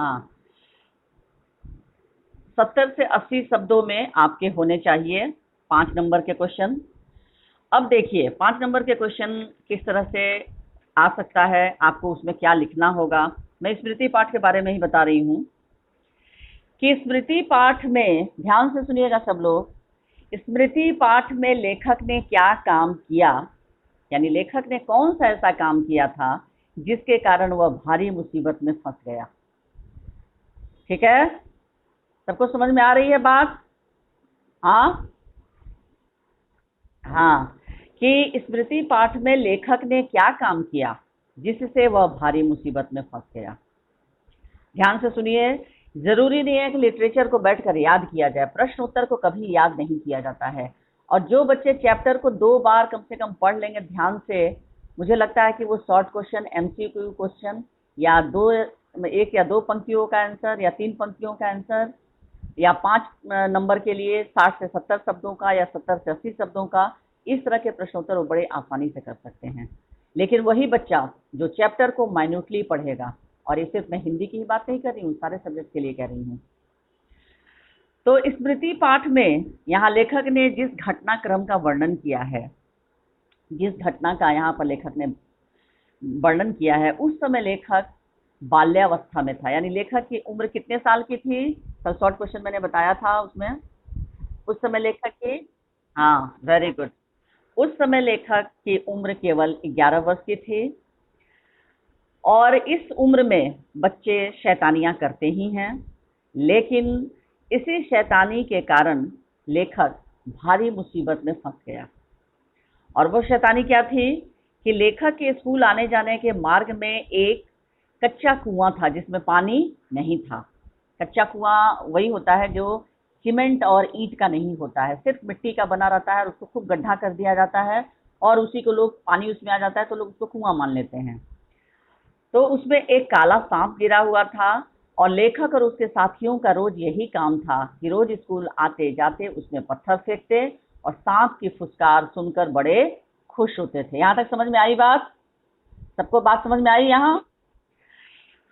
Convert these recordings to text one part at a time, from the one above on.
हाँ, 70 से 80 शब्दों में आपके होने चाहिए 5 नंबर के क्वेश्चन। अब देखिए 5 नंबर के क्वेश्चन किस तरह से आ सकता है, आपको उसमें क्या लिखना होगा। मैं स्मृति पाठ के बारे में ही बता रही हूँ कि स्मृति पाठ में ध्यान से सुनिएगा सब लोग। स्मृति पाठ में लेखक ने क्या काम किया, यानी लेखक ने कौन सा ऐसा काम किया था जिसके कारण वह भारी मुसीबत में फंस गया। ठीक है, सबको समझ में आ रही है बात? हाँ हाँ, कि स्मृति पाठ में लेखक ने क्या काम किया जिससे वह भारी मुसीबत में फंस गया। ध्यान से सुनिए, जरूरी नहीं है कि लिटरेचर को बैठकर याद किया जाए, प्रश्न उत्तर को कभी याद नहीं किया जाता है। और जो बच्चे चैप्टर को 2 बार कम से कम पढ़ लेंगे ध्यान से, मुझे लगता है कि वो शॉर्ट क्वेश्चन, एमसीक्यू क्वेश्चन, या 1 या 2 पंक्तियों का आंसर या 3 पंक्तियों का आंसर, या 5 नंबर के लिए 60 से 70 शब्दों का या 70 से 80 शब्दों का, इस तरह के प्रश्नोत्तर वो बड़े आसानी से कर सकते हैं। लेकिन वही बच्चा जो चैप्टर को माइन्यूटली पढ़ेगा, और ये सिर्फ मैं हिंदी की ही बात नहीं कर रही हूँ, सारे सब्जेक्ट के लिए कह रही हूँ। तो स्मृति पाठ में यहाँ लेखक ने जिस घटनाक्रम का वर्णन किया है, जिस घटना का यहाँ पर लेखक ने वर्णन किया है, उस समय लेखक बाल्यावस्था में था। यानी लेखक की उम्र कितने साल की थी? कल शॉर्ट क्वेश्चन मैंने बताया था उसमें। उस समय लेखक की, हाँ वेरी गुड, उस समय लेखक की उम्र केवल 11 वर्ष की थी। और इस उम्र में बच्चे शैतानियां करते ही हैं, लेकिन इसी शैतानी के कारण लेखक भारी मुसीबत में फंस गया। और वो शैतानी क्या थी कि लेखक के स्कूल आने जाने के मार्ग में एक कच्चा कुआं था जिसमें पानी नहीं था। कच्चा कुआं वही होता है जो सीमेंट और ईंट का नहीं होता है, सिर्फ मिट्टी का बना रहता है, और उसको खूब गड्ढा कर दिया जाता है और उसी को लोग, पानी उसमें आ जाता है तो लोग उसको कुआं मान लेते हैं। तो उसमें एक काला सांप गिरा हुआ था, और लेखक और उसके साथियों का रोज यही काम था कि रोज स्कूल आते जाते उसमें पत्थर फेंकते और सांप की फुसकार सुनकर बड़े खुश होते थे। यहाँ तक समझ में आई बात? सबको बात समझ में आई यहाँ?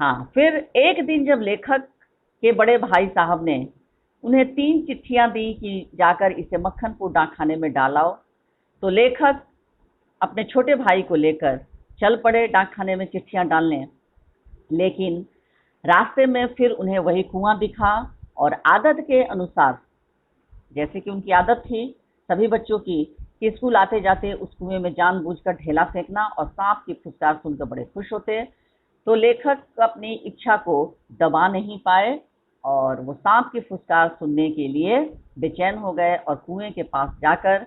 हाँ, फिर एक दिन जब लेखक के बड़े भाई साहब ने उन्हें 3 चिट्ठियां दी कि जाकर इसे मक्खनपुर डाकखाने में डालाओ, तो लेखक अपने छोटे भाई को लेकर चल पड़े डाकखाने में चिट्ठियां डालने। लेकिन रास्ते में फिर उन्हें वही कुआं दिखा, और आदत के अनुसार, जैसे कि उनकी आदत थी सभी बच्चों की, कि स्कूल आते जाते उस कुएं में जानबूझकर ढेला फेंकना और सांप की फुसकार सुनकर बड़े खुश होते। तो लेखक अपनी इच्छा को दबा नहीं पाए और वो सांप की फुसकार सुनने के लिए बेचैन हो गए, और कुएं के पास जाकर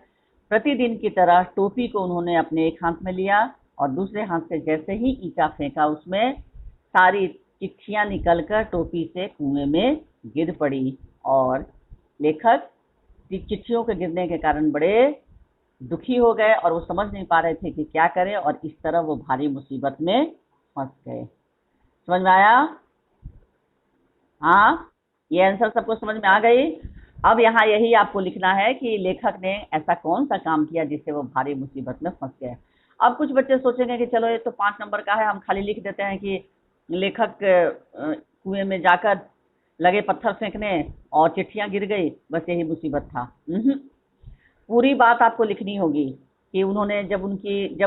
प्रतिदिन की तरह टोपी को उन्होंने अपने एक हाथ में लिया और दूसरे हाथ से जैसे ही ईंटा फेंका, उसमें सारी चिट्ठियां निकलकर टोपी से कुएं में गिर पड़ी। और लेखक चिट्ठियों के गिरने के कारण बड़े दुखी हो गए और वो समझ नहीं पा रहे थे कि क्या करें, और इस तरह वो भारी मुसीबत में फंस गए। समझ में आया? हाँ, ये आंसर सबको समझ में आ गई। अब यहाँ यही आपको लिखना है कि लेखक ने ऐसा कौन सा काम किया जिससे वो भारी मुसीबत में फंस गए। अब कुछ बच्चे सोचेंगे कि चलो ये तो 5 नंबर का है, हम खाली लिख देते हैं कि लेखक कुएं में जाकर लगे पत्थर फेंकने और चिट्ठियां गिर गई, बस यही मुसीबत था। पूरी बात आपको लिखनी होगी कि उन्होंने जब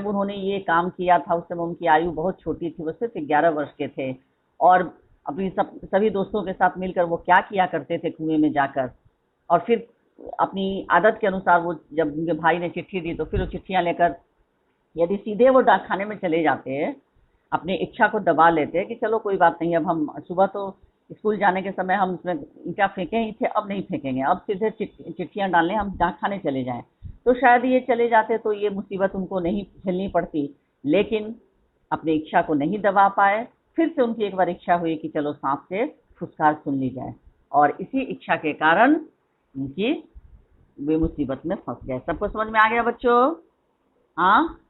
उन्होंने ये काम किया था उस समय उनकी आयु बहुत छोटी थी, वो सिर्फ 11 वर्ष के थे, और अपनी सभी दोस्तों के साथ मिलकर वो क्या किया करते थे कुएं में जाकर। और फिर अपनी आदत के अनुसार वो, जब उनके भाई ने चिट्ठी दी तो फिर वो चिट्ठियां लेकर यदि सीधे वो डाकखाने में चले जाते, अपनी इच्छा को दबा लेते कि चलो कोई बात नहीं, अब हम सुबह तो स्कूल जाने के समय हम उसमें ईंटा फेंके ही थे, अब नहीं फेंकेंगे, अब सीधे चिट्ठियां डालने हम डाकखाने चले जाएं, तो शायद ये चले जाते तो ये मुसीबत उनको नहीं झेलनी पड़ती। लेकिन अपनी इच्छा को नहीं दबा पाए, फिर से उनकी एक बार इच्छा हुई कि चलो सांप से फुसकार सुन ली जाए, और इसी इच्छा के कारण उनकी वे मुसीबत में फंस गए। सबको समझ में आ गया बच्चों? हाँ,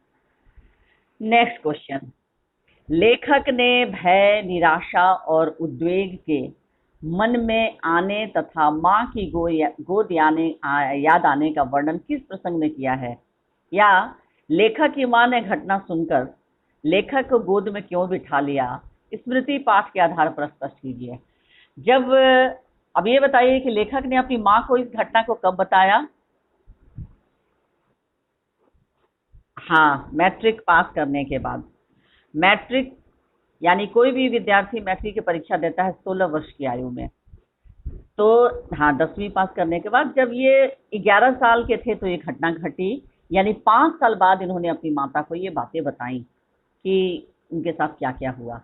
नेक्स्ट क्वेश्चन। लेखक ने भय, निराशा और उद्वेग के मन में आने तथा माँ की गोद याद आने का वर्णन किस प्रसंग में किया है? या लेखक की माँ ने घटना सुनकर लेखक को गोद में क्यों बिठा लिया, स्मृति पाठ के आधार पर स्पष्ट कीजिए। जब अब ये बताइए कि लेखक ने अपनी माँ को इस घटना को कब बताया? हाँ, मैट्रिक पास करने के बाद। मैट्रिक यानी कोई भी विद्यार्थी मैट्रिक की परीक्षा देता है 16 वर्ष की आयु में। तो हाँ, 10वीं पास करने के बाद जब ये 11 साल के थे तो ये घटना घटी, यानी 5 साल बाद इन्होंने अपनी माता को ये बातें बताई कि उनके साथ क्या क्या हुआ।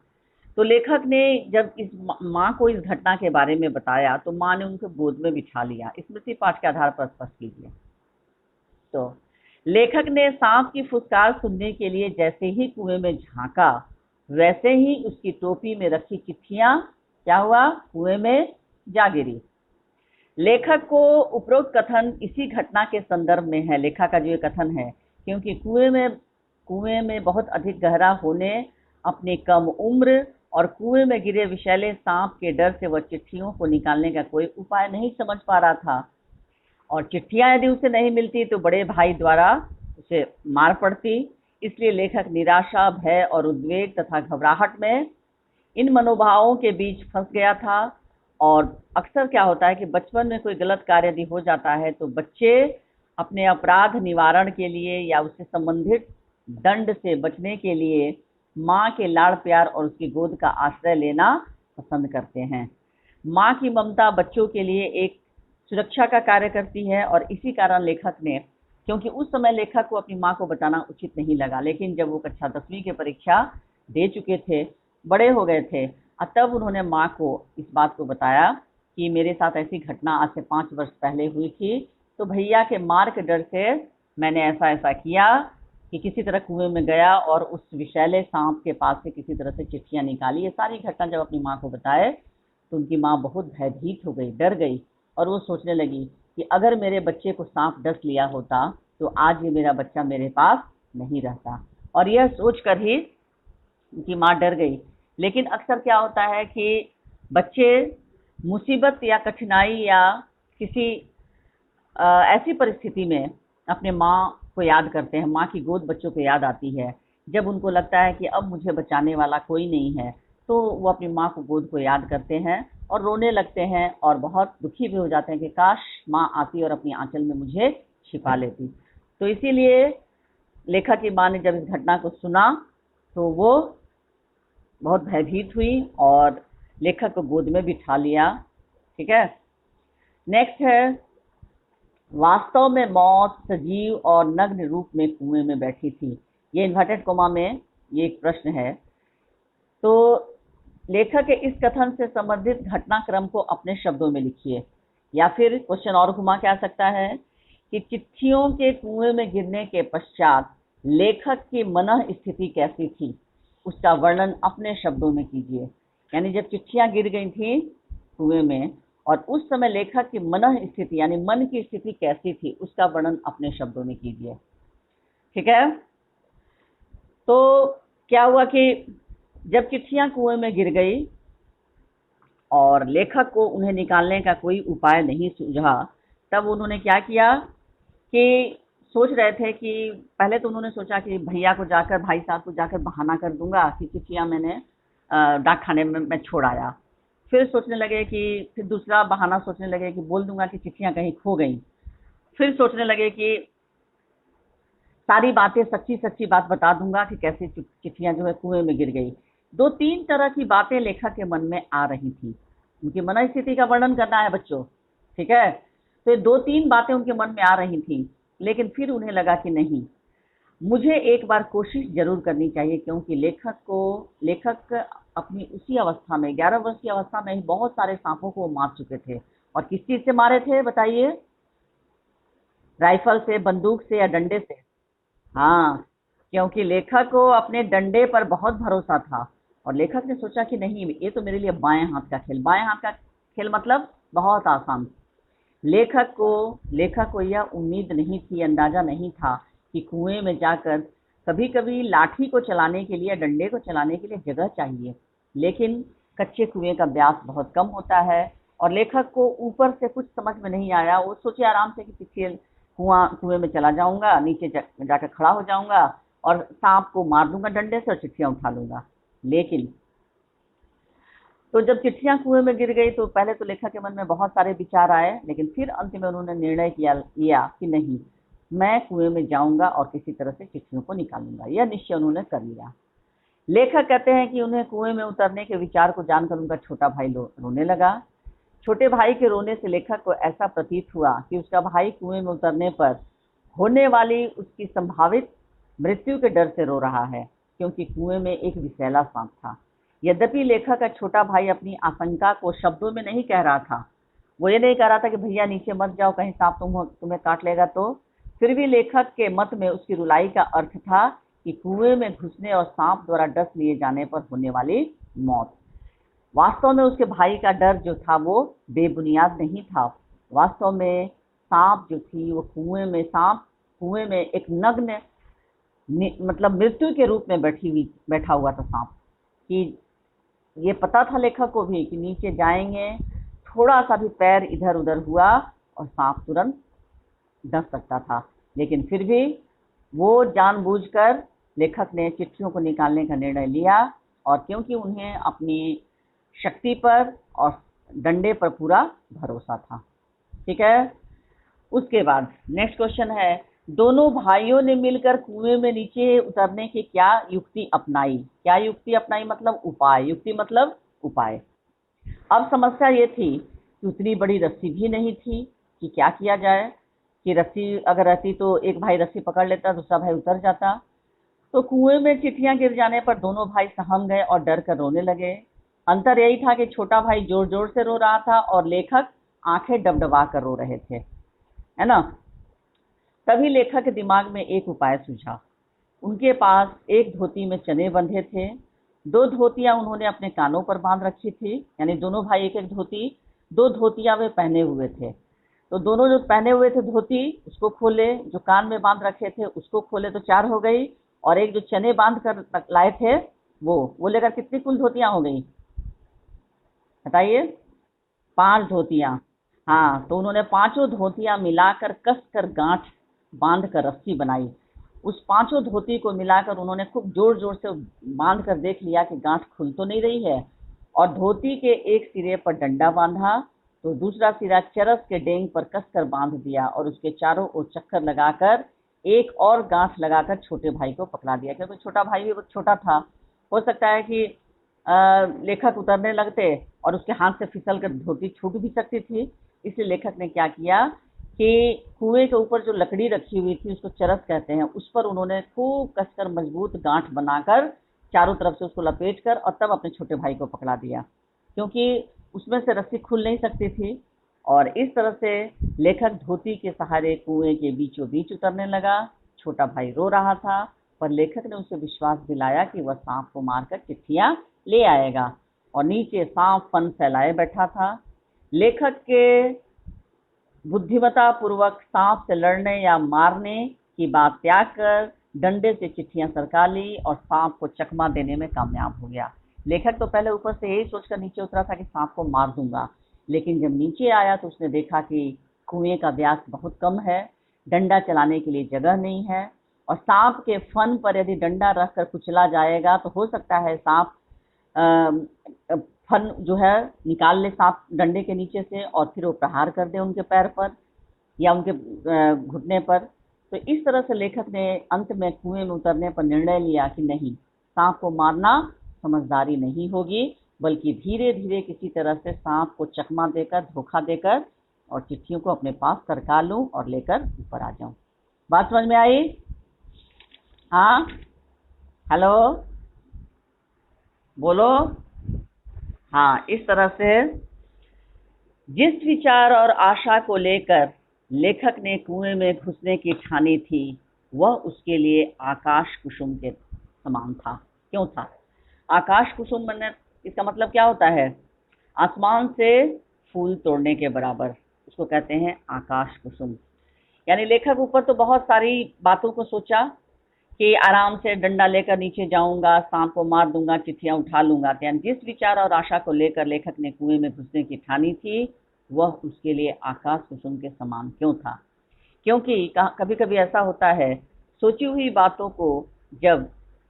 तो लेखक ने जब इस माँ को इस घटना के बारे में बताया तो माँ ने उनको गोद में बिठा लिया। स्मृति पाठ के आधार पर स्पष्ट कीजिए। तो लेखक ने सांप की फुसकार सुनने के लिए जैसे ही कुएं में झांका, वैसे ही उसकी टोपी में रखी चिट्ठियां क्या हुआ, कुएं में जा गिरी। लेखक को उपरोक्त कथन इसी घटना के संदर्भ में है, लेखक का जो ये कथन है, क्योंकि कुएं में बहुत अधिक गहरा होने, अपनी कम उम्र और कुएं में गिरे विषैले सांप के डर से वह चिट्ठियों को निकालने का कोई उपाय नहीं समझ पा रहा था, और चिट्ठियां यदि उसे नहीं मिलती तो बड़े भाई द्वारा उसे मार पड़ती। इसलिए लेखक निराशा, भय और उद्वेग तथा घबराहट में इन मनोभावों के बीच फंस गया था। और अक्सर क्या होता है कि बचपन में कोई गलत कार्य यदि हो जाता है तो बच्चे अपने अपराध निवारण के लिए या उससे संबंधित दंड से बचने के लिए माँ के लाड़ प्यार और उसकी गोद का आश्रय लेना पसंद करते हैं। माँ की ममता बच्चों के लिए एक सुरक्षा का कार्य करती है, और इसी कारण लेखक ने, क्योंकि उस समय लेखक को अपनी माँ को बताना उचित नहीं लगा, लेकिन जब वो कक्षा 10वीं की परीक्षा दे चुके थे, बड़े हो गए थे, तब उन्होंने माँ को इस बात को बताया कि मेरे साथ ऐसी घटना आज से 5 वर्ष पहले हुई थी, तो भैया के मार के डर से मैंने ऐसा ऐसा किया कि किसी तरह कुएं में गया और उस विषैले सांप के पास से किसी तरह से चिट्ठियां निकाली। ये सारी घटना जब अपनी माँ को बताए तो उनकी माँ बहुत भयभीत हो गई, डर गई, और वो सोचने लगी कि अगर मेरे बच्चे को सांप डस लिया होता तो आज ये मेरा बच्चा मेरे पास नहीं रहता। और यह सोचकर ही उनकी माँ डर गई। लेकिन अक्सर क्या होता है कि बच्चे मुसीबत या कठिनाई या किसी ऐसी परिस्थिति में अपने माँ को याद करते हैं, माँ की गोद बच्चों को याद आती है। जब उनको लगता है कि अब मुझे बचाने वाला कोई नहीं है, तो वो अपनी माँ को गोद को याद करते हैं और रोने लगते हैं और बहुत दुखी भी हो जाते हैं कि काश माँ आती और अपनी आंचल में मुझे छिपा लेती। तो इसीलिए लेखक की माँ ने जब इस घटना को सुना तो वो बहुत भयभीत हुई और लेखक को गोद में बिठा लिया। ठीक है, नेक्स्ट है, वास्तव में मौत सजीव और नग्न रूप में कुएं में बैठी थी। ये इन्वर्टेड कोमा में ये एक प्रश्न है। तो लेखक के इस कथन से संबंधित घटनाक्रम को अपने शब्दों में लिखिए, या फिर क्वेश्चन और घुमा के आ सकता है कि चिट्ठियों के कुएं में गिरने के पश्चात लेखक की मन स्थिति कैसी थी, उसका वर्णन अपने शब्दों में कीजिए। यानी जब चिट्ठियां गिर गई थी कुएं में और उस समय लेखक की मन स्थिति यानी मन की स्थिति कैसी थी, उसका वर्णन अपने शब्दों में कीजिए। ठीक है, तो क्या हुआ कि जब चिट्ठियां कुएं में गिर गई और लेखक को उन्हें निकालने का कोई उपाय नहीं सूझा, तब उन्होंने क्या किया कि सोच रहे थे कि पहले तो उन्होंने सोचा कि भैया को जाकर, भाई साहब को जाकर बहाना कर दूंगा कि चिट्ठियां मैंने डाक खाने में मैं छोड़ आया। फिर सोचने लगे कि फिर दूसरा बहाना सोचने लगे कि बोल दूंगा कि चिट्ठियां कहीं खो गई। फिर सोचने लगे कि सारी बातें सच्ची सच्ची बात बता दूंगा कि कैसे चिट्ठियां जो है कुएं में गिर गई। 2-3 तरह की बातें लेखक के मन में आ रही थी। उनकी मन स्थिति का वर्णन करना है बच्चों, ठीक है। तो 2-3 बातें उनके मन में आ रही थी, लेकिन फिर उन्हें लगा कि नहीं, मुझे एक बार कोशिश जरूर करनी चाहिए, क्योंकि लेखक अपनी उसी अवस्था में 11 वर्ष की अवस्था में ही बहुत सारे सांपों को मार चुके थे। और किस चीज से मारे थे बताइए? राइफल से, बंदूक से या डंडे से? हाँ, क्योंकि लेखक को अपने डंडे पर बहुत भरोसा था और लेखक ने सोचा कि नहीं, ये तो मेरे लिए बाएं हाथ का खेल, बाएं हाथ का खेल मतलब बहुत आसान। लेखक को यह उम्मीद नहीं थी, अंदाजा नहीं था कि कुएं में जाकर कभी कभी लाठी को चलाने के लिए, डंडे को चलाने के लिए जगह चाहिए, लेकिन कच्चे कुएं का व्यास बहुत कम होता है। और लेखक को ऊपर से कुछ समझ में नहीं आया। वो सोचे आराम से कि पीछे कुएं में चला जाऊंगा, नीचे जाकर खड़ा हो जाऊंगा और सांप को मार दूंगा डंडे से और चिट्ठियां उठा लूंगा। लेकिन तो जब चिट्ठियां कुएं में गिर गई तो पहले तो लेखक के मन में बहुत सारे विचार आए, लेकिन फिर अंत में उन्होंने निर्णय लिया कि नहीं, मैं कुएं में जाऊंगा और किसी तरह से चिट्ठियों को निकालूंगा। यह निश्चय उन्होंने कर लिया। लेखक कहते हैं कि उन्हें कुएं में उतरने के विचार को जानकर उनका छोटा भाई रोने लगा। छोटे भाई के रोने से लेखक को ऐसा प्रतीत हुआ कि उसका भाई कुएं में उतरने पर होने वाली उसकी संभावित मृत्यु के डर से रो रहा है, क्योंकि कुएं में एक विषैला सांप था। यद्यपि लेखक का छोटा भाई अपनी आशंका को शब्दों में नहीं कह रहा था, वो ये नहीं कह रहा था कि भैया नीचे मत जाओ, कहीं सांप तुम्हें काट लेगा, तो फिर भी लेखक के मत में उसकी रुलाई का अर्थ था कि कुएं में घुसने और सांप द्वारा डस लिए जाने पर होने वाली मौत। वास्तव में उसके भाई का डर जो था वो बेबुनियाद नहीं था। वास्तव में सांप जो थी वो कुएं में एक नग्न मतलब मृत्यु के रूप में बैठा हुआ था सांप। कि ये पता था लेखक को भी कि नीचे जाएंगे, थोड़ा सा भी पैर इधर उधर हुआ और सांप तुरंत डस सकता था, लेकिन फिर भी वो जानबूझकर लेखक ने चिट्ठियों को निकालने का निर्णय लिया। और क्योंकि उन्हें अपनी शक्ति पर और डंडे पर पूरा भरोसा था। ठीक है, उसके बाद नेक्स्ट क्वेश्चन है, दोनों भाइयों ने मिलकर कुएं में नीचे उतरने की क्या युक्ति अपनाई? क्या युक्ति अपनाई मतलब उपाय, युक्ति मतलब उपाय। अब समस्या ये थी कि उतनी बड़ी रस्सी भी नहीं थी कि क्या किया जाए, कि रस्सी अगर रहती तो एक भाई रस्सी पकड़ लेता, दूसरा भाई उतर जाता। तो कुएं में चिट्ठियां गिर जाने पर दोनों भाई सहम गए और डर कर रोने लगे। अंतर यही था कि छोटा भाई जोर जोर से रो रहा था और लेखक आंखें डबडबा कर रो रहे थे, है ना। तभी लेखक के दिमाग में एक उपाय सूझा। उनके पास एक धोती में चने बंधे थे, 2 धोतियां उन्होंने अपने कानों पर बांध रखी थी, यानी दोनों भाई एक एक धोती, 2 धोतियां वे पहने हुए थे। तो दोनों जो पहने हुए थे धोती उसको खोले, जो कान में बांध रखे थे उसको खोले, तो 4 हो गई। और एक जो चने बांध कर लाए थे वो लेकर कितनी कुल धोतियां हो गई बताइए? 5 धोतियां। हाँ, तो उन्होंने 5 धोतियां मिलाकर कसकर गांठ बांध कर रस्सी बनाई। उस 5 धोती को मिलाकर उन्होंने खूब जोर जोर से बांध कर देख लिया कि गांठ खुल तो नहीं रही है। और धोती के एक सिरे पर डंडा बांधा तो दूसरा सिरा चरस के डेंग पर कसकर बांध दिया और उसके चारों ओर चक्कर लगाकर एक और गांठ लगाकर छोटे भाई को पकड़ा दिया, क्योंकि छोटा भाई भी छोटा था। हो सकता है कि लेखक उतरने लगते और उसके हाथ से फिसल कर धोती छूट भी सकती थी। इसलिए लेखक ने क्या किया कि कुएं के ऊपर जो लकड़ी रखी हुई थी, उसको चरस कहते हैं, उस पर उन्होंने खूब कसकर मजबूत गांठ बनाकर चारों तरफ से उसको लपेटकर और तब अपने छोटे भाई को पकड़ा दिया, क्योंकि उसमें से रस्सी खुल नहीं सकती थी। और इस तरह से लेखक धोती के सहारे कुएं के बीचों बीच उतरने लगा। छोटा भाई रो रहा था, पर लेखक ने उसे विश्वास दिलाया कि वह सांप को मारकर चिट्ठियां ले आएगा। और नीचे सांप फन फैलाए बैठा था। लेखक के बुद्धिमता पूर्वक सांप से लड़ने या मारने की बात त्याग कर डंडे से चिट्ठियां सरका ली और सांप को चकमा देने में कामयाब हो गया। लेखक तो पहले ऊपर से यही सोचकर नीचे उतरा था कि सांप को मार दूंगा, लेकिन जब नीचे आया तो उसने देखा कि कुएं का व्यास बहुत कम है, डंडा चलाने के लिए जगह नहीं है, और सांप के फन पर यदि डंडा रखकर कुचला जाएगा तो हो सकता है सांप फन जो है निकाल ले सांप डंडे के नीचे से और फिर वो प्रहार कर दे उनके पैर पर या उनके घुटने पर। तो इस तरह से लेखक ने अंत में कुएं में उतरने पर निर्णय लिया कि नहीं, सांप को मारना समझदारी नहीं होगी, बल्कि धीरे धीरे किसी तरह से सांप को चकमा देकर, धोखा देकर और चिट्ठियों को अपने पास सरका लूं और लेकर ऊपर आ जाऊं। बात समझ में आई? हाँ, हेलो, बोलो। हाँ, इस तरह से जिस विचार और आशा को लेकर लेखक ने कुएं में घुसने की ठानी थी, वह उसके लिए आकाश कुसुम के समान था। क्यों था? आकाश कुसुम बनने इसका मतलब क्या होता है? आसमान से फूल तोड़ने के बराबर, उसको कहते हैं आकाश कुसुम। यानी लेखक ऊपर तो बहुत सारी बातों को सोचा कि आराम से डंडा लेकर नीचे जाऊंगा, सांप को मार दूंगा, चिट्ठियां उठा लूंगा। यानी जिस विचार और आशा को लेकर लेखक ने कुएं में घुसने की ठानी थी, वह उसके लिए आकाश कुसुम के समान क्यों था? क्योंकि कभी कभी ऐसा होता है, सोची हुई बातों को जब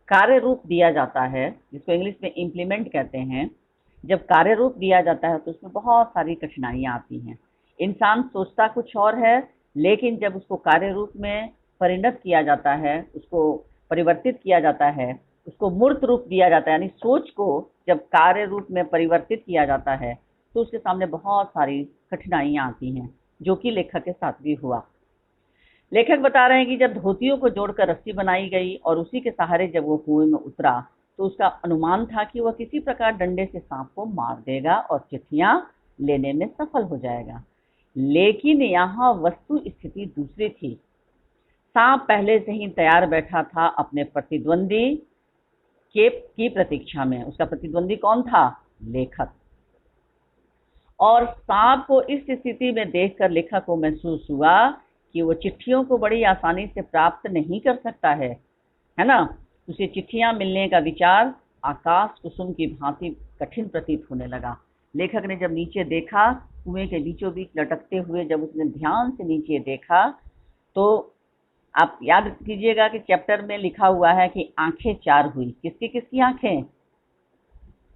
कार्य रूप दिया जाता है, जिसको इंग्लिश में इम्प्लीमेंट कहते हैं, जब कार्य रूप दिया जाता है तो उसमें बहुत सारी कठिनाइयाँ आती हैं। इंसान सोचता कुछ और है, लेकिन जब उसको कार्य रूप में परिणत किया जाता है, उसको परिवर्तित किया जाता है, उसको मूर्त रूप दिया जाता है, यानी सोच को जब कार्य रूप में परिवर्तित किया जाता है तो उसके सामने बहुत सारी कठिनाइयाँ आती हैं, जो कि लेखक के साथ भी हुआ। लेखक बता रहे हैं कि जब धोतियों को जोड़कर रस्सी बनाई गई और उसी के सहारे जब वो कुएं में उतरा तो उसका अनुमान था कि वह किसी प्रकार डंडे से सांप को मार देगा और चिट्ठियां लेने में सफल हो जाएगा। लेकिन यहाँ वस्तु स्थिति दूसरी थी। सांप पहले से ही तैयार बैठा था अपने प्रतिद्वंदी की प्रतीक्षा में। उसका प्रतिद्वंदी कौन था? लेखक। और सांप को इस स्थिति में देखकर लेखक को महसूस हुआ कि वो चिट्ठियों को बड़ी आसानी से प्राप्त नहीं कर सकता है ना। उसे चिट्ठियां मिलने का विचार आकाश कुसुम की भांति कठिन प्रतीत होने लगा। लेखक ने जब नीचे देखा, कुएं के बीचों बीच लटकते हुए जब उसने ध्यान से नीचे देखा, तो आप याद कीजिएगा कि चैप्टर में लिखा हुआ है कि आंखें चार हुई। किसकी किसकी आंखें?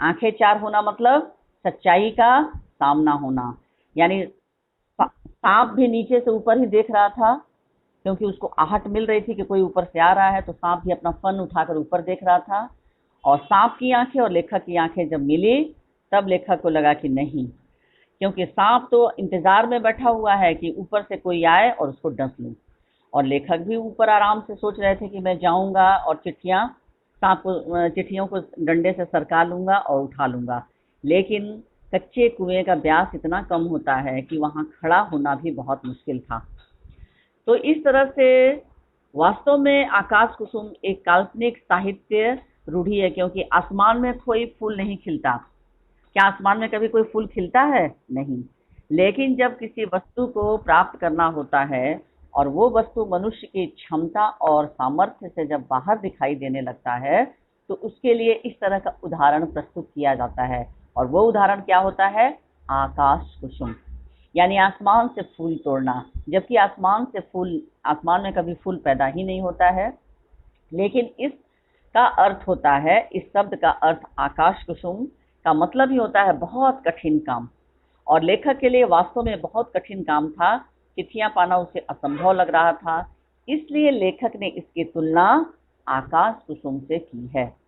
आंखें चार होना मतलब सच्चाई का सामना होना। यानी सांप भी नीचे से ऊपर ही देख रहा था, क्योंकि उसको आहट मिल रही थी कि कोई ऊपर से आ रहा है, तो सांप भी अपना फन उठाकर ऊपर देख रहा था। और सांप की आंखें और लेखक की आंखें जब मिली तब लेखक को लगा कि नहीं, क्योंकि सांप तो इंतजार में बैठा हुआ है कि ऊपर से कोई आए और उसको डस लूं, और लेखक भी ऊपर आराम से सोच रहे थे कि मैं जाऊंगा और चिट्ठियों को डंडे से सरका लूंगा और उठा लूंगा। लेकिन कच्चे कुएं का व्यास इतना कम होता है कि वहां खड़ा होना भी बहुत मुश्किल था। तो इस तरह से वास्तव में आकाश कुसुम एक काल्पनिक साहित्य रूढ़ी है, क्योंकि आसमान में कोई फूल नहीं खिलता। क्या आसमान में कभी कोई फूल खिलता है? नहीं। लेकिन जब किसी वस्तु को प्राप्त करना होता है और वो वस्तु मनुष्य की क्षमता और सामर्थ्य से जब बाहर दिखाई देने लगता है, तो उसके लिए इस तरह का उदाहरण प्रस्तुत किया जाता है। और वो उदाहरण क्या होता है? आकाश कुसुम, यानी आसमान से फूल तोड़ना। जबकि आसमान में कभी फूल पैदा ही नहीं होता है। लेकिन इसका अर्थ होता है, इस शब्द का अर्थ आकाश कुसुम का मतलब ही होता है बहुत कठिन काम। और लेखक के लिए वास्तव में बहुत कठिन काम था। चिट्ठियां पाना उसे असंभव लग रहा था, इसलिए लेखक ने इसकी तुलना आकाश कुसुम से की है।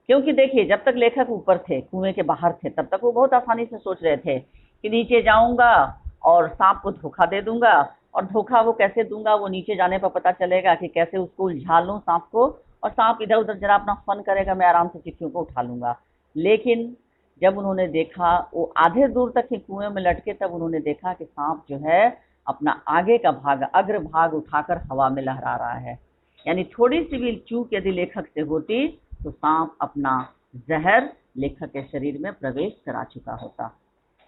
क्योंकि देखिए, जब तक लेखक ऊपर थे, कुएं के बाहर थे, तब तक वो बहुत आसानी से सोच रहे थे कि नीचे जाऊंगा और सांप को धोखा दे दूंगा। और धोखा वो कैसे दूंगा, वो नीचे जाने पर पता चलेगा कि कैसे उसको उलझा लूं सांप को, और सांप इधर उधर जरा अपना फन करेगा, मैं आराम से चिट्ठियों को उठा लूंगा। लेकिन जब उन्होंने देखा, वो आधे दूर तक ही कुएं में लटके, तब उन्होंने देखा कि सांप जो है अपना आगे का भाग, अग्र भाग उठाकर हवा में लहरा रहा है। यानी थोड़ी सी भी चूक यदि लेखक से होती तो सांप अपना जहर लेखक के शरीर में प्रवेश करा चुका होता।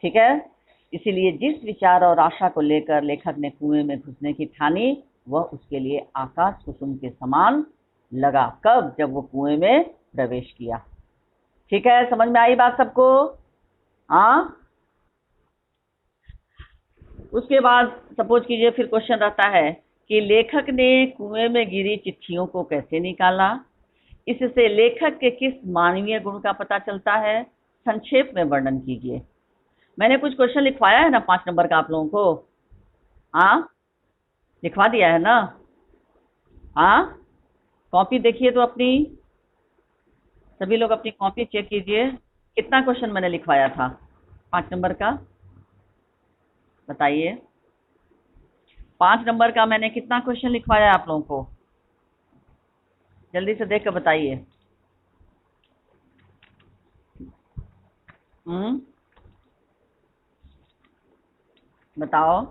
ठीक है। इसीलिए जिस विचार और आशा को लेकर लेखक ने कुएं में घुसने की ठानी, वह उसके लिए आकाश कुसुम के समान लगा। कब? जब वो कुएं में प्रवेश किया। ठीक है, समझ में आई बात सबको? हाँ। उसके बाद सपोज कीजिए, फिर क्वेश्चन रहता है कि लेखक ने कुएं में गिरी चिट्ठियों को कैसे निकाला। इससे लेखक के किस मानवीय गुण का पता चलता है? संक्षेप में वर्णन कीजिए। मैंने कुछ क्वेश्चन लिखवाया है ना 5 नंबर का आप लोगों को? हाँ, लिखवा दिया है ना? हाँ, कॉपी देखिए तो अपनी, सभी लोग अपनी कॉपी चेक कीजिए। कितना क्वेश्चन मैंने लिखवाया था 5 नंबर का? बताइए। 5 नंबर का मैंने कितना क्वेश्चन लिखवाया आप लोगों को? जल्दी से देख कर बताइए। बताओ।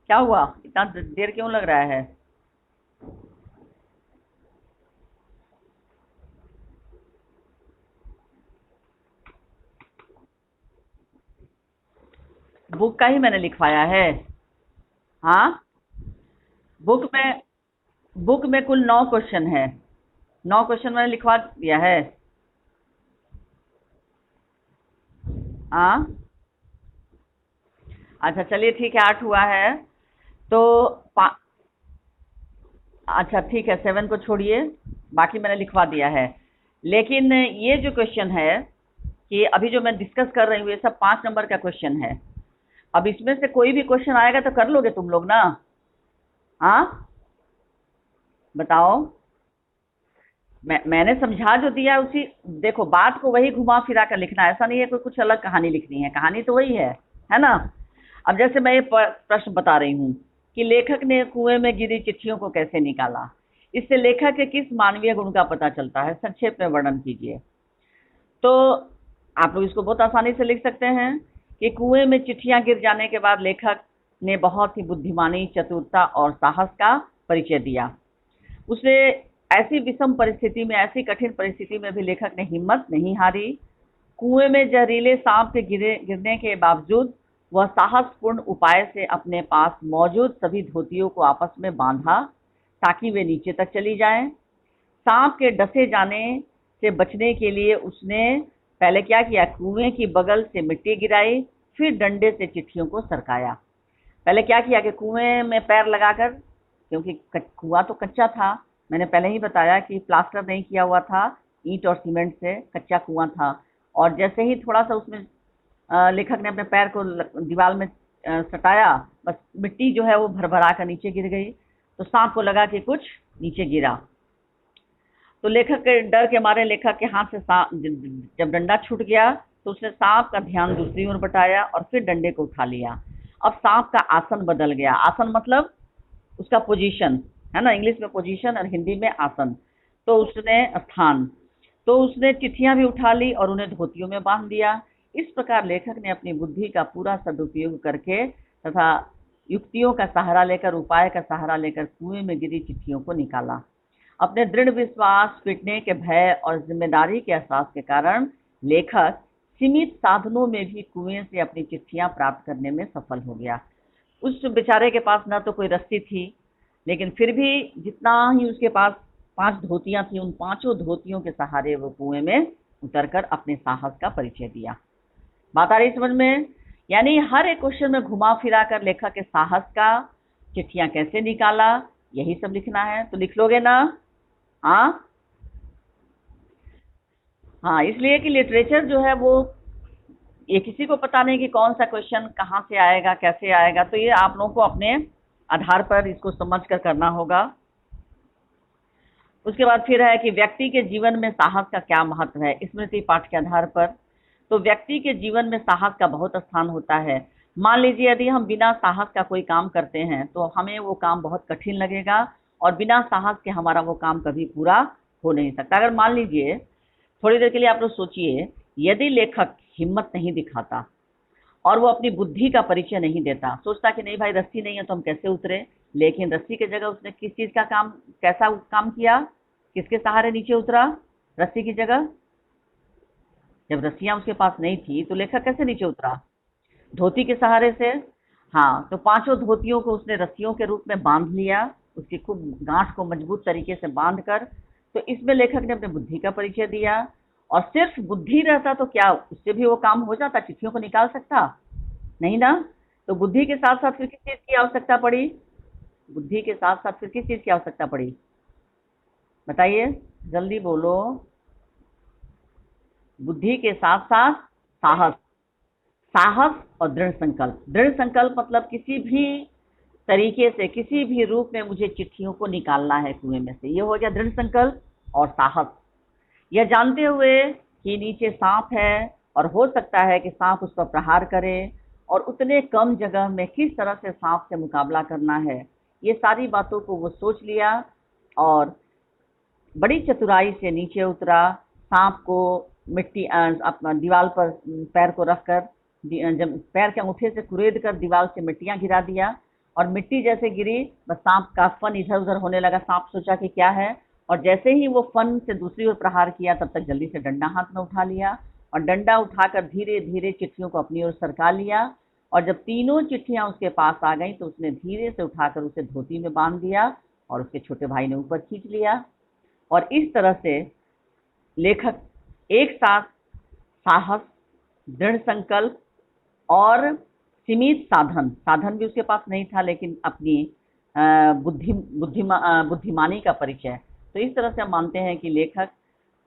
क्या हुआ, इतना देर क्यों लग रहा है? बुक का ही मैंने लिखवाया है। हाँ, बुक में कुल 9 क्वेश्चन है। 9 क्वेश्चन मैंने लिखवा दिया है। हाँ, अच्छा चलिए ठीक है, 8 हुआ है। तो पा- अच्छा ठीक है, 7 को छोड़िए, बाकी मैंने लिखवा दिया है। लेकिन ये जो क्वेश्चन है कि अभी जो मैं डिस्कस कर रही हूँ, ये सब 5 नंबर का क्वेश्चन है। अब इसमें से कोई भी क्वेश्चन आएगा तो कर लोगे तुम लोग ना? हाँ, बताओ। मैंने समझा जो दिया उसी, देखो बात को वही घुमा फिरा कर लिखना है, ऐसा नहीं है कोई कुछ अलग कहानी लिखनी है, कहानी तो वही है ना? अब जैसे मैं ये प्रश्न बता रही हूँ कि लेखक ने कुएं में गिरी चिट्ठियों को कैसे निकाला, इससे लेखक के किस मानवीय गुण का पता चलता है, संक्षेप में वर्णन कीजिए। तो आप लोग इसको बहुत आसानी से लिख सकते हैं कि कुएं में चिट्ठियां गिर जाने के बाद लेखक ने बहुत ही बुद्धिमानी, चतुरता और साहस का परिचय दिया। उसने ऐसी विषम परिस्थिति में, ऐसी कठिन परिस्थिति में भी लेखक ने हिम्मत नहीं हारी। कुएं में जहरीले सांप के गिरने के बावजूद वह साहसपूर्ण उपाय से अपने पास मौजूद सभी धोतियों को आपस में बांधा ताकि वे नीचे तक चली जाएं। सांप के डसे जाने से बचने के लिए उसने पहले क्या किया, कुएं की बगल से मिट्टी गिराई, फिर डंडे से चिट्ठियों को सरकाया। पहले क्या किया कि कुएं में पैर लगाकर, क्योंकि कुआं तो कच्चा था, मैंने पहले ही बताया कि प्लास्टर नहीं किया हुआ था, ईंट और सीमेंट से कच्चा कुआं था। और जैसे ही थोड़ा सा उसमें लेखक ने अपने पैर को दीवार में सटाया, बस मिट्टी जो है वो भरभरा कर नीचे गिर गई। तो सांप को लगा कि कुछ नीचे गिरा, तो लेखक के डर के मारे लेखक के हाथ से जब डंडा छूट गया तो उसने सांप का ध्यान दूसरी ओर बटाया और फिर डंडे को उठा लिया। अब सांप का आसन बदल गया, आसन मतलब उसका पोजीशन है ना, इंग्लिश में पोजीशन और हिंदी में आसन, तो उसने स्थान, तो उसने चिट्ठियां भी उठा ली और उन्हें धोतियों में बांध दिया। इस प्रकार लेखक ने अपनी बुद्धि का पूरा सदुपयोग करके तथा युक्तियों का सहारा लेकर, उपाय का सहारा लेकर कुएं में गिरी चिट्ठियों को निकाला। अपने दृढ़ विश्वास, पिटने के भय और जिम्मेदारी के एहसास के कारण लेखक सीमित साधनों में भी कुएं से अपनी चिट्ठियां प्राप्त करने में सफल हो गया। उस बेचारे के पास न तो कोई रस्सी थी, लेकिन फिर भी जितना ही उसके पास 5 धोतियां थी, उन 5 धोतियों के सहारे वो कुएं में उतरकर अपने साहस का परिचय दिया। बात आ रही समझ में? यानी हर एक क्वेश्चन में घुमा फिरा कर लेखक के साहस का, चिट्ठियां कैसे निकाला, यही सब लिखना है। तो लिख लोगे ना? हाँ, हाँ, इसलिए कि लिटरेचर जो है वो, ये किसी को पता नहीं कि कौन सा क्वेश्चन कहाँ से आएगा, कैसे आएगा, तो ये आप लोगों को अपने आधार पर इसको समझ कर करना होगा। उसके बाद फिर है कि व्यक्ति के जीवन में साहस का क्या महत्व है, स्मृति पाठ के आधार पर। तो व्यक्ति के जीवन में साहस का बहुत स्थान होता है। मान लीजिए यदि हम बिना साहस का कोई काम करते हैं तो हमें वो काम बहुत कठिन लगेगा और बिना साहस के हमारा वो काम कभी पूरा हो नहीं सकता। अगर मान लीजिए, थोड़ी देर के लिए आप लोग सोचिए, यदि लेखक हिम्मत नहीं दिखाता और वो अपनी बुद्धि का परिचय नहीं देता, सोचता कि नहीं भाई रस्सी नहीं है तो हम कैसे उतरे, लेकिन रस्सी की जगह उसने किस चीज का काम, कैसा काम किया, किसके सहारे नीचे उतरा? रस्सी की जगह, जब रस्सियां उसके पास नहीं थी तो लेखक कैसे नीचे उतरा? धोती के सहारे से। हाँ, तो 5 धोतियों को उसने रस्सियों के रूप में बांध लिया, उसकी खूब गांठ को मजबूत तरीके से बांध कर। तो इसमें लेखक ने अपने बुद्धि का परिचय दिया। और सिर्फ बुद्धि रहता तो क्या उससे भी वो काम हो जाता, चिट्ठियों को निकाल सकता? नहीं ना। तो बुद्धि के साथ साथ फिर किस चीज की आवश्यकता पड़ी? बुद्धि के साथ साथ फिर किस चीज की आवश्यकता पड़ी? बताइए, जल्दी बोलो। बुद्धि के साथ साथ साहस, साहस और दृढ़ संकल्प। दृढ़ संकल्प मतलब किसी भी तरीके से, किसी भी रूप में मुझे चिट्ठियों को निकालना है कुएं में से, ये हो गया दृढ़ संकल्प। और साहस, यह जानते हुए कि नीचे सांप है और हो सकता है कि सांप उस पर प्रहार करे और उतने कम जगह में किस तरह से सांप से मुकाबला करना है, ये सारी बातों को वो सोच लिया और बड़ी चतुराई से नीचे उतरा। सांप को मिट्टी अपना दीवार पर पैर को रखकर, जब पैर के अंगूठे से कुरेद कर दीवार से मिट्टियां गिरा दिया और मिट्टी जैसे गिरी, बस सांप का फन इधर उधर होने लगा। सांप सोचा कि क्या है, और जैसे ही वो फन से दूसरी ओर प्रहार किया तब तक जल्दी से डंडा हाथ में उठा लिया और डंडा उठाकर धीरे धीरे चिट्ठियों को अपनी ओर सरका लिया। और जब तीनों चिट्ठियां उसके पास आ गईं तो उसने धीरे से उठाकर उसे धोती में बांध दिया और उसके छोटे भाई ने ऊपर खींच लिया। और इस तरह से लेखक एक साथ साहस, दृढ़ संकल्प और सीमित साधन, साधन भी उसके पास नहीं था, लेकिन अपनी बुद्धिमानी का परिचय। तो इस तरह से हम मानते हैं कि लेखक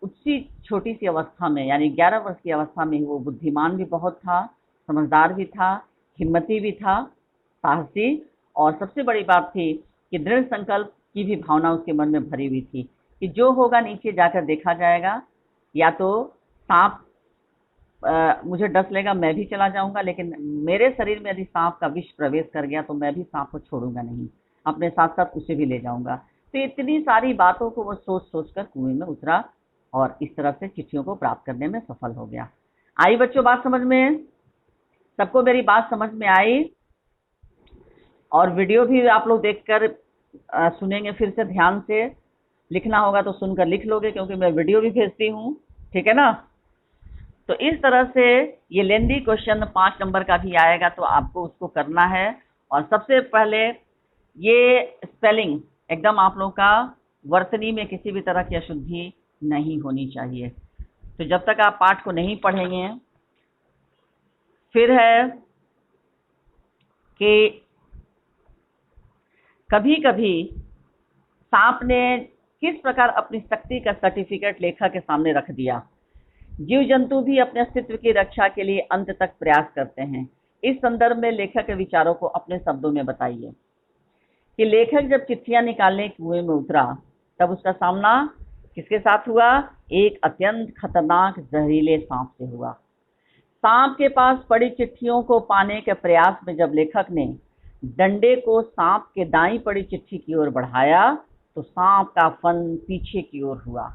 उसी छोटी सी अवस्था में, यानी 11 वर्ष की अवस्था में वो बुद्धिमान भी बहुत था, समझदार भी था, हिम्मती भी था, साहसी, और सबसे बड़ी बात थी कि दृढ़ संकल्प की भी भावना उसके मन में भरी हुई थी कि जो होगा नीचे जाकर देखा जाएगा, या तो सांप मुझे डस लेगा, मैं भी चला जाऊंगा, लेकिन मेरे शरीर में यदि सांप का विष प्रवेश कर गया तो मैं भी सांप को छोड़ूंगा नहीं, अपने साथ साथ उसे भी ले जाऊंगा। तो इतनी सारी बातों को वो सोच सोच कर कुएं में उतरा और इस तरह से चिट्ठियों को प्राप्त करने में सफल हो गया। आई बच्चों बात समझ में? सबको मेरी बात समझ में आई? और वीडियो भी आप लोग देखकर सुनेंगे, फिर से ध्यान से लिखना होगा तो सुनकर लिख लोगे, क्योंकि मैं वीडियो भी भेजती हूँ, ठीक है ना। तो इस तरह से ये लेंदी क्वेश्चन 5 नंबर का भी आएगा, तो आपको उसको करना है। और सबसे पहले ये स्पेलिंग एकदम आप लोग का वर्तनी में किसी भी तरह की अशुद्धि नहीं होनी चाहिए। तो जब तक आप पाठ को नहीं पढ़ेंगे, फिर है कि कभी कभी सांप ने किस प्रकार अपनी शक्ति का सर्टिफिकेट लेखक के सामने रख दिया। जीव जंतु भी अपने अस्तित्व की रक्षा के लिए अंत तक प्रयास करते हैं। इस संदर्भ में लेखक के विचारों को अपने शब्दों में बताइए कि लेखक जब चिट्ठियां निकालने कुएं में उतरा तब उसका सामना किसके साथ हुआ? एक अत्यंत खतरनाक जहरीले सांप से हुआ। सांप के पास पड़ी चिट्ठियों को पाने के प्रयास में जब लेखक ने डंडे को सांप के दाईं पड़ी चिट्ठी की ओर बढ़ाया तो सांप का फन पीछे की ओर हुआ।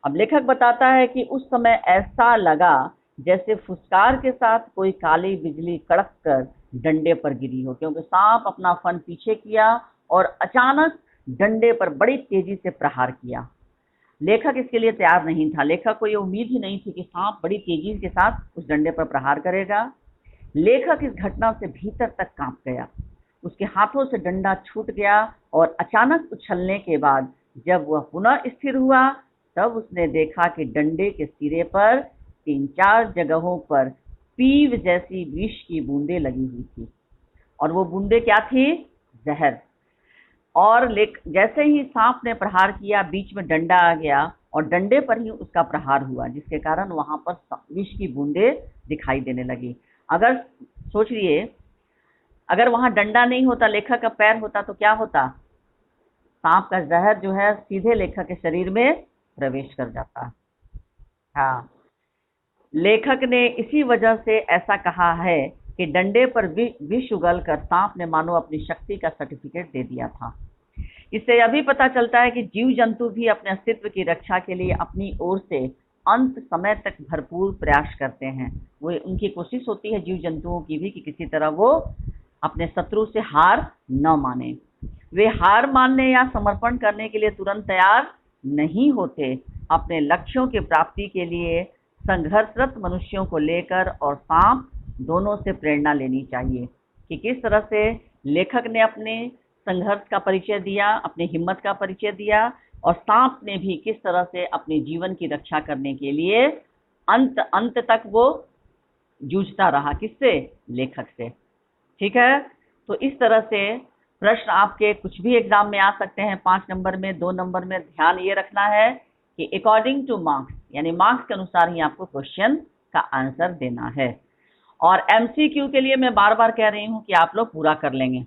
अब लेखक बताता है कि उस समय ऐसा लगा जैसे फुसकार के साथ कोई काली बिजली कड़क कर डंडे पर गिरी हो, क्योंकि सांप अपना फन पीछे किया और अचानक डंडे पर बड़ी तेजी से प्रहार किया। लेखक इसके लिए तैयार नहीं था। लेखक को ये उम्मीद ही नहीं थी कि सांप बड़ी तेजी के साथ उस डंडे पर प्रहार करेगा। लेखक इस घटना से भीतर तक कांप गया। उसके हाथों से डंडा छूट गया और अचानक उछलने के बाद जब वह पुनः स्थिर हुआ तब उसने देखा कि डंडे के सिरे पर 3-4 जगहों पर पीव जैसी विष की बूंदें लगी हुई थी, और वो बूंदें क्या थी? जहर। और जैसे ही सांप ने प्रहार किया, बीच में डंडा आ गया और डंडे पर ही उसका प्रहार हुआ, जिसके कारण वहां पर विष की बूंदें दिखाई देने लगी। अगर सोचिए, अगर वहां डंडा नहीं होता, लेखक का पैर होता तो क्या होता? सांप का जहर जो है सीधे लेखक के शरीर में प्रवेश कर जाता। हाँ, लेखक ने इसी वजह से ऐसा कहा है कि डंडे पर विष उगलकर सांप ने मानो अपनी शक्ति का सर्टिफिकेट दे दिया था। इससे यह भी पता चलता है कि जीव जंतु भी अपने अस्तित्व की रक्षा के लिए अपनी ओर से अंत समय तक भरपूर प्रयास करते हैं। वो उनकी कोशिश होती है जीव जंतुओं की भी कि किसी तरह वो अपने शत्रु से हार न माने। वे हार मानने या समर्पण करने के लिए तुरंत तैयार नहीं होते। अपने लक्ष्यों की प्राप्ति के लिए संघर्षरत मनुष्यों को लेकर और सांप दोनों से प्रेरणा लेनी चाहिए कि किस तरह से लेखक ने अपने संघर्ष का परिचय दिया, अपनी हिम्मत का परिचय दिया, और सांप ने भी किस तरह से अपने जीवन की रक्षा करने के लिए अंत तक वो जूझता रहा। किससे? लेखक से। ठीक है, तो इस तरह से प्रश्न आपके कुछ भी एग्जाम में आ सकते हैं। 5 नंबर में, 2 नंबर में। ध्यान ये रखना है कि अकॉर्डिंग टू मार्क्स, यानी मार्क्स के अनुसार ही आपको क्वेश्चन का आंसर देना है। और एमसीक्यू के लिए मैं बार बार कह रही हूं कि आप लोग पूरा कर लेंगे।